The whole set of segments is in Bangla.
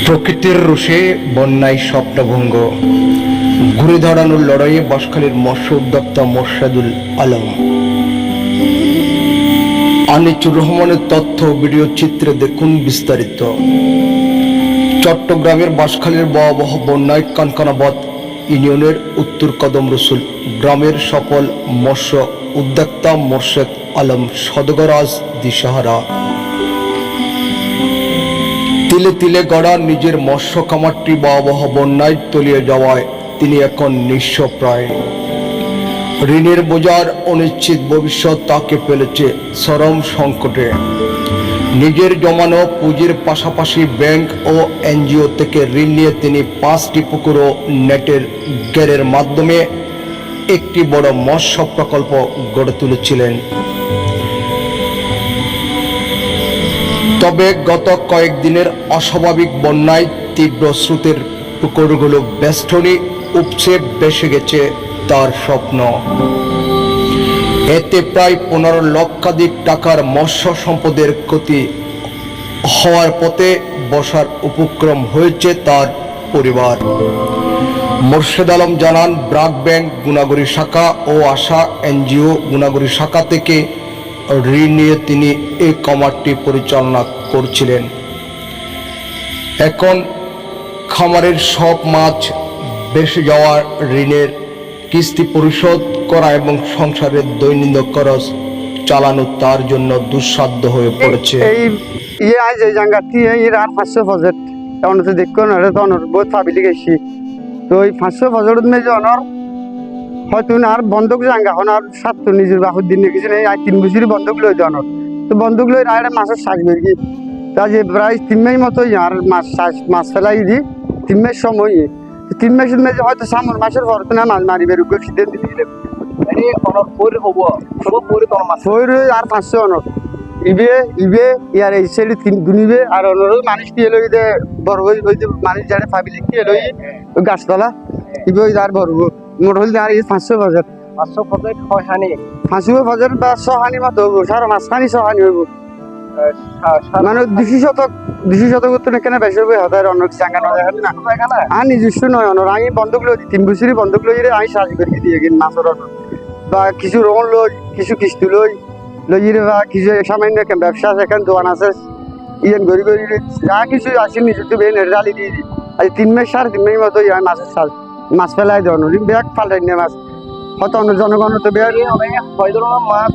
প্রকৃতির রোষে বন্যায় স্বপ্নভঙ্গ, ঘুরে দাঁড়ানোর লড়াইয়ে বাঁশখালীর মৎস্য উদ্যোক্তা মোর্শেদুল আলম। আনিচুর রহমানের তথ্য ভিডিও চিত্রে দেখুন বিস্তারিত। চট্টগ্রামের বাঁশখালীর ভয়াবহ বন্যায় কানকানাবাদ ইউনিয়নের উত্তর কদম রসুল গ্রামের সফল মৎস্য উদ্যোক্তা মোর্শেদ আলম সদগরাজ দিশাহারা। তিলে তিলে গড়া নিজের মৎস্য খামারটি ভয়াবহ বন্যায় তলিয়ে যাওয়ায় তিনি এখন নিঃস্বপ্রায়। ঋণের বোঝার অনিশ্চিত ভবিষ্যৎ তাকে ফেলেছে চরম সংকটে। নিজের জমানো পুঁজির পাশাপাশি ব্যাংক ও এনজিও থেকে ঋণ নিয়ে তিনি 5টি পুকুর ও নেটের ঘেরের মাধ্যমে একটি বড় মৎস্য প্রকল্প গড়ে তুলেছিলেন। তবে গত কয়েকদিনের অস্বাভাবিক বন্যায় তীব্র স্রোতের পুকুরগুলো বেষ্টনী উপচে ভেসে গেছে তার স্বপ্ন। এতে প্রায় 15 লক্ষাধিক টাকার মৎস্য সম্পদের ক্ষতি হওয়ার পথে বসার উপক্রম হয়েছে তার পরিবার। মোর্শেদ আলম জানান, ব্রাক ব্যাংক গুণাগরী শাখা ও আশা এনজিও গুণাগরী শাখা থেকে ঋণ নিয়ে তিনি এই খামারটি পরিচালনা করছিলেন। এখন খামারের সব মাছ ভেসে যাওয়ার ঋণের কিস্তি পরিশোধ করা এবং সংসারের দৈনন্দিন খরচ চালানো তার জন্য দুঃসাধ্য হয়ে পড়েছে। এই আজ এই জায়গাটি এর আর 500 প্রজেক্ট এখন তো দেখো না, এটা তো বহুত ভাবিলি গেছি। তো এই 500 প্রজেক্ট মেয়ে অনর হয়তো আর বন্ধক জায়গা এখন আর 7 নিজের বাহুর দিন কিছু নেই, আর 3 বছরই বন্ধক লই অনর। তো বন্ধক লই আর মাছের শ্বাস বেরিয়ে তা যে প্রায় 3 মাস মতোই আর মাছ ফেলাই দি 3 মাস সময় 3 মাসের মেয়ে হয়তো সামর মাসের পর তো না মাছ মারিবে রুগো সিদ্ধান্ত দিলে আর 500 অনর ইবে ইয়ার এই সাইডে 3 গুনিবে আর অনর মানুষ দিয়ে লই দে বড় হই মানুষ যারা ফাবিলি দিয়ে লই গাছতলা ইবে আর বড় মোট হল আর 500 বাজার 500 প্রজেক্ট হয় হানি 500 বাজার বা 100 হানি মত হবো সারা মাস হানি 100 হানি হইব মানে 200 শতক তো এখানে বেশি হবে হাজার অন্য জায়গা না আর নিজস্ব নয় অনর আমি বন্ধক লই 3 বছরই বন্ধক লই রে আমি সাহায্য করে দিয়ে গেন মাছের বা কিছু রোল লই কিছু কিস্তি লই লইরে বা কিছু সামান্য একটা ব্যবসা সেখানে দোকান আছে ইয়েন গড়ি যা কিছু আসেন নিজে তো বেন ডালি দিয়ে দিই। আজ 3 মাস 3.5 মাস মতো মাছের সাজ মাছ ফেলাই দেওয়ানো ব্যাগ ফাল্টাই নিয়ে মাছ হয়তো অন্য জনগণ তো ব্যাগ হয় ধরনের মাছ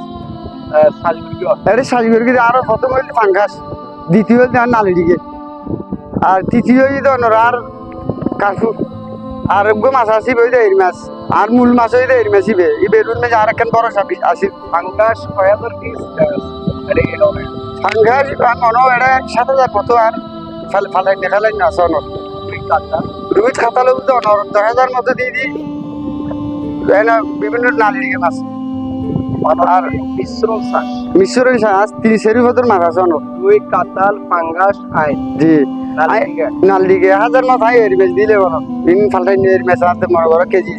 সাজগুড়ি আরো প্রথম হইল ফাঙ্গাস, দ্বিতীয় হইল নালি দিকে, আর তৃতীয় হইল আর কাশু, আর মাছ আসিবে ওই এর মাছ, আর মূল মাছ হইল এর মাছিবে এই বেরুন মাছ আর একখান বড় সাপি আসি ফাঙ্গাস ফাঙ্গাস মনে এটা 7,000 মতো আর ফালাই না আসন রুইট খাতা লোক তো 10,000 মতো দিয়ে দিই বিভিন্ন নালি দিকে মাছ আর মিশ্রণ শ্বাস 30-এর ভেতর মাছ আছে রুই কাতাল ফাঙ্গাস আই জি নাল দিকে 1000 মাছ আই এর মাছ দিলে বলো ইন ফালটাই এর মাছ আনতে মনে করো কেজি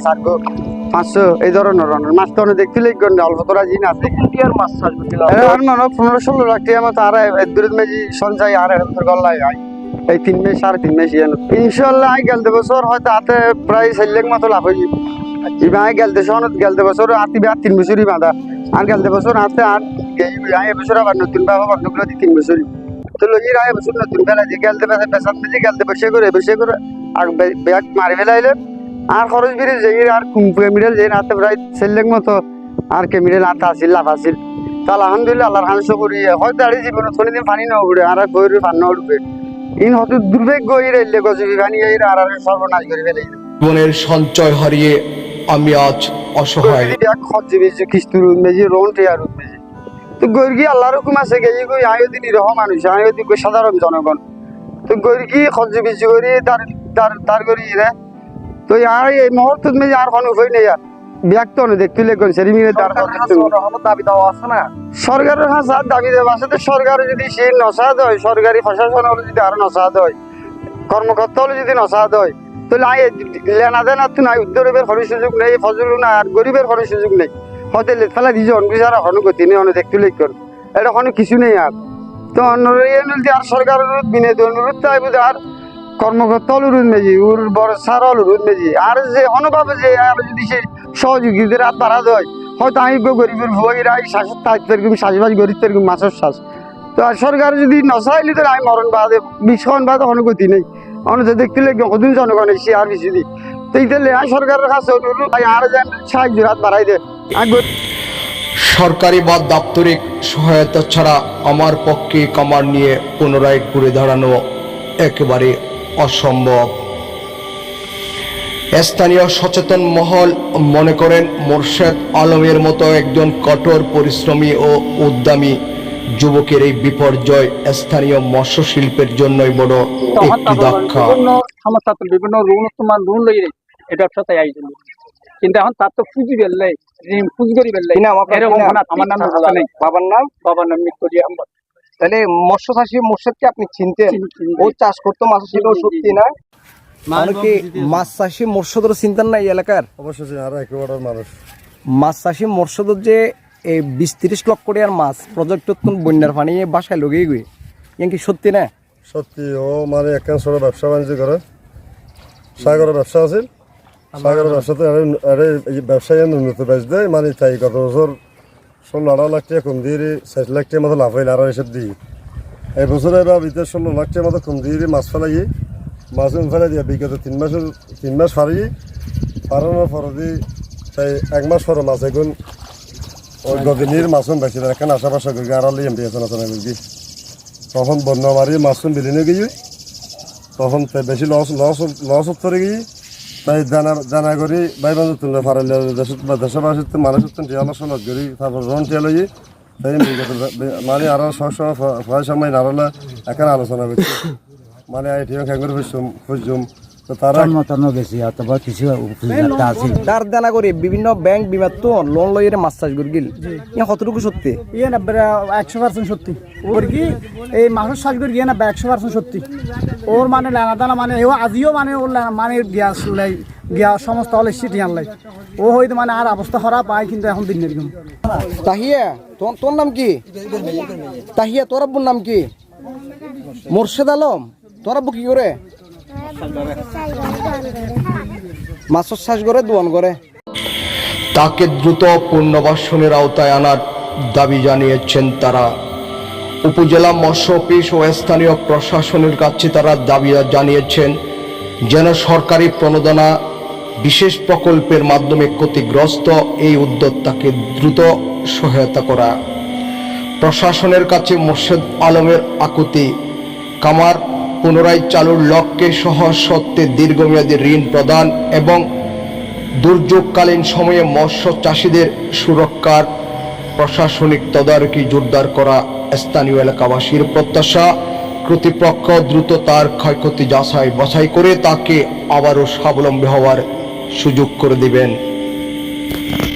500 এই ধরনের মাছ তো দেখতে গন্ডে অল্প তোরা জিন আছে আর মাছ আর মনে 15-16 লাখ টাকা মতো আর দূরের মেজি সঞ্চয় আর গল্লাই আই এই 3 মাস 3.5 মাস ইনশাআল্লাহ আই গেল বছর হয়তো হাতে প্রায় 4 লাখ মতো লাভ হইবে। ইবাই গেলতে বছর আতি বা 3 বছরই বাঁধা আর গেলতে বছর আছে আর এবছর আবার নতুন বাবা বন্ধগুলো 3 বছরই তো লই রায় বছর নতুন বেলা যে গেলতে পেশাদ মেজি গেলতে বসে করে আর ব্যাগ মারি ফেলাইলে আর খরচ বেড়ে যাই আর কুম্পুয়ে মিডল যে রাতে প্রায় 4 লাখ মতো আর কে মিডল আতা আসিল লাভ আসিল তা আলহামদুলিল্লাহ আল্লাহর হামদ করি হয়তো আর জীবনে কোনদিন পানি না উঠবে আর বইরে পানি না উঠবে ইন হয়তো দুর্ভাগ্য হয়ে রইলে গজবি পানি আর সর্বনাশ করে ফেলে জীবনের সঞ্চয় হারিয়ে আমি আজ অসহায়। তো গর্গি আল্লাহর হুকুম আছে গেই গই আয়োদিন নিরহ মানুষ আয়োদি সাধারণ জনগণ তো গর্গি খরচ বেশি করি তার করি রে তো আর এই মুহূর্তে মেয়ে আর কোনো উপায় নেই আর ব্যক্ত দেখতে লেগুন সেরি মিলে তার দাবি দেওয়া আছে না সরকারের হাজার দাবি দেওয়া আছে তো সরকার যদি সে নসাদ হয় সরকারি প্রশাসন হলে যদি আরো নসাদ হয় কর্মকর্তা হলে যদি নসাদ হয় তাহলে লেনা দেনা তো নাই উদ্যোগের কোনো সুযোগ নেই ফজল না আর গরিবের কোনো সুযোগ নেই হয়তো ফেলা দিয়েছে অনবিচার এখনো গতি নেই অনেক দেখতে লেখ এটা কোনো কিছু নেই আর তো অন্য আর সরকারের অনুরোধ বিনে অনুরোধ চাইব আর কর্মকর্তা অনুরোধ মেজি ওর বড় স্যার অনুরোধ মেজি আর যে অনুভাবে যে আর যদি সে সহযোগীদের হাত বাড়া দেয় হয়তো আমি গরিবের ভয়ের আই শ্বাসের থাকতে এরকম শ্বাসবাস গরিব এরকম মাছের শ্বাস তো আর সরকার যদি নচাইলে তো আমি মরণ বাদে বিস্ফোরণ বাদে কোনো গতি নেই অনেক দেখতে লাগবে কদিন জনগণ এসে আর বেশি দিই তো এইটালে আমি সরকারের কাছে অনুরোধ আর যেন সাহায্যের হাত বাড়াই দেয় সরকারি বা দাপ্তরিক সহায়তা ছাড়া আমার পক্ষে কামার নিয়ে পুনরায় ঘুরে দাঁড়ানো একেবারে অসম্ভব। স্থানীয় সচেতন মহল মনে করেন মোর্শেদ আলমের মতো একজন কঠোর পরিশ্রমী ও উদ্যমী যুবকের এই বিপর্যয় স্থানীয় মৎস্য শিল্পের জন্যই বড় একটি ধাক্কা। সমস্যা বিভিন্ন ঋণ লই এই ব্যবসাতে আইছিল কিন্তু এখন তার তো পুঁজি বেললে পুঁজি করি বেললে আমার নাম বাবার নাম মিটকরি আহমদ। তাহলে মৎস্য চাষী মোর্শেদকে আপনি চিনতেন? ও চাষ করতো মাছ ছিল সত্যি না? মানে কি মাছ চাষী মোর্শেদের চিন্তান নাই এলাকার? অবশ্যই আর একেবারে মানুষ মাছ চাষী মোর্শেদের যে এই 20-30 লক্ষ টাকার মাছ প্রজেক্ট বন্যার পানি বাসায় লগেই গই ইয়ান কি সত্যি না? সত্যি। ও মানে একখান ছোট ব্যবসা বাণিজ্য করে, সাগরের ব্যবসা আছিল। সাগরের ব্যবসাতে ব্যবসায়ী উন্নত বেচ দেয় মানে তাই গত বছর 16-18 লাখ টাকা কম দিয়ে 60 লাখ টাকার মতো লাভ হইল আরো এসব দিয়ে। এই বছরে এবার ভিতরে 16 লাখ টাকার মতো কম দিয়ে মাছ ফেলাই মাছ ফেলাই দিয়ে বিগত 3 মাস ফারানোর পর দিয়ে তাই 1 মাস পরে মাছ এখন ওই গদিনীর মাছুন বেশি এখানে আশেপাশে আড়ালে এমপি আছে না বুঝবি তখন বন্যা মারি মাছুন বিলিনে গিয়ে তখন বেশি লস উত্তরে গিয়ে তাই দানা করি বাই বান্ধব তুলে ফারাইলে দেশবাসীর মানুষের টিয়ালো করি তারপর রন টিয়ালো তাই মানে আরো সবসময় ভয় সময় নাড়ালে এখানে আলোচনা করছি মানে ঠিক খেয়ে খুঁজুম তার দানা করে বিভিন্ন ব্যাংক বিমা তো লোন লইয়ে মাছ চাষ করে গিল কতটুকু সত্যি? 100% সত্যি। ওর কি এই মাছের চাষ করে গিয়ে না 100% সত্যি। ওর মানে লেনা দানা মানে ও আজিও মানে ওর মানে গ্যাস গিয়া সমস্ত হলে সিটি আনলাই ও হয়তো মানে আর অবস্থা খারাপ পায় কিন্তু এখন দিন এরকম। তাহিয়া তোর নাম কি? তাহিয়া তোর আব্বুর নাম কি? মোর্শেদ আলম। তোর আব্বু কি করে? মাছের চাষ করে দোয়ান করে। তাকে দ্রুত পুনর্বাসনের আওতায় আনার দাবি জানিয়েছেন তারা। উপজেলা মৎস্য অফিস ও স্থানীয় প্রশাসনের কাছে তারা দাবি জানিয়েছেন যেন সরকারি প্রণোদনা বিশেষ প্রকল্পের মাধ্যমে ক্ষতিগ্রস্ত এই উদ্যোক্তাকে দ্রুত সহায়তা করা। প্রশাসনের কাছে মোর্শেদ আলমের আকুতি কামার পুনরায় চালুর লক্ষ্যে সহজ সত্ত্বে দীর্ঘমেয়াদী ঋণ প্রদান এবং দুর্যোগকালীন সময়ে মৎস্য চাষীদের সুরক্ষার প্রশাসনিক তদারকি জোরদার করা স্থানীয় এলাকাবাসীর প্রত্যাশা। কর্তৃপক্ষ দ্রুত তার ক্ষয়ক্ষতি যাচাই বাছাই করে তাকে আবারও স্বাবলম্বী হওয়ার সুযোগ করে দিবেন।